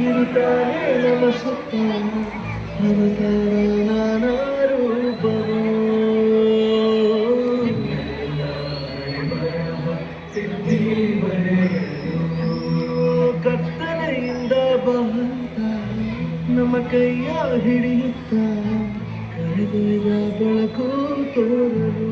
ಇರುತ್ತಾನೆ ನಮ್ಮ ಸುತ್ತ ಅವತಾರ ನಾನಾ ರೂಪವು ಕತ್ತಲೆಯಿಂದ ಬಂತ ನಮ್ಮ ಕೈಯ ಹಿಡಿಯುತ್ತ ಕಳೆದೊಯ್ದ ಬೆಳಕು ತೋರಲು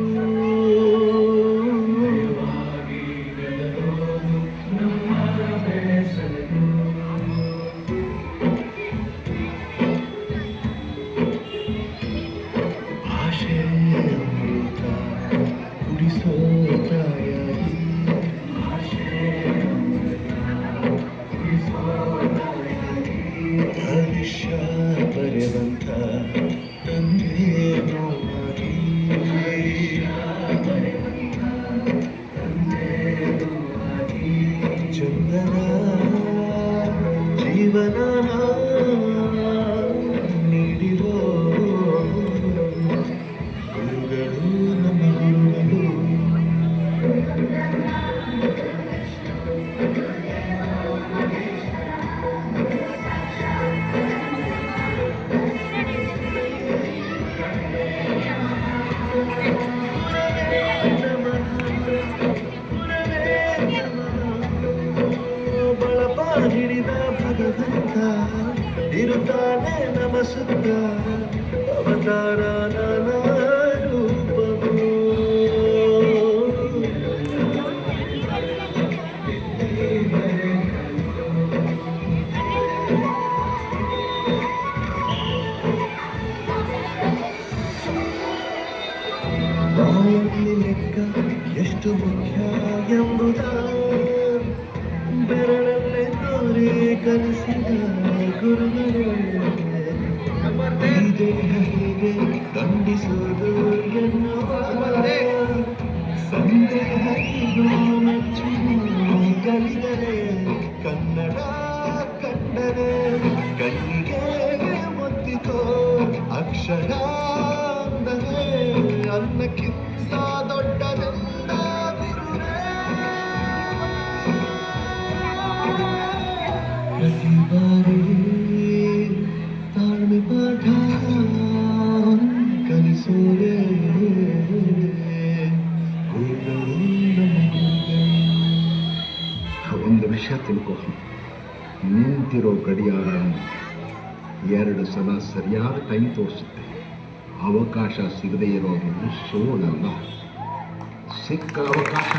ಭವಿಷ್ಯ ಬರೆವಂತ ತಂದೆ ನೋವಾಗಿ ಚಂದನ ಜೀವನ ನೀಡಿರೋ ಗುರುಗಳು ನಮ್ಮ ಗುರುಗಳು ಬಳಪ ಹಿಡಿದ ಭಗವಂತ ಇರುತ್ತಾನೆ ನಮ್ಮ ಸುತ್ತ ಅವತಾರ ನಾನಾ ರೂಪವು ಬಾಯಲ್ಲಿ ಲೆಕ್ಕ ಎಷ್ಟು ಮುಖ್ಯ ಎಂಬುದ ಬೆರಳಲ್ಲೇ ತೋರಿ ಕಲಿಸಿದ ಗುರುಗಳು ಈ ದೇಹ ಹೀಗೆ ಖಂಡಿಸುವುದು ಎನ್ನುವ ಸಂದೇಹ ಮೆಚ್ಚು ಕಲಿದರೆ ಕನ್ನಡ ಕಂಡರೆ ಕಣ್ಣಿಗೆ ಒತ್ತಿಕೋ ಅಕ್ಷರ ಅಂದರೆ ಅನ್ನಕ್ಕಿಂತ ದೊಡ್ಡದೆಲ್ಲ ಪ್ರತಿ ಬಾರಿ ತಾಳ್ಮೆ ಪಾಠ ಕಲಿಸೋರೆ ಒಂದು ವಿಷಯ ತಿಳ್ಕೊ, ನಿಂತಿರೋ ಗಡಿಯಾರ 2 ಸಲ ಸರಿಯಾದ ಟೈಮ್ ತೋರಿಸುತ್ತೆ. ಅವಕಾಶ ಸಿಗದೇ ಇರೋದು ಸೋಲಲ್ಲ, ಸಿಕ್ಕ ಅವಕಾಶ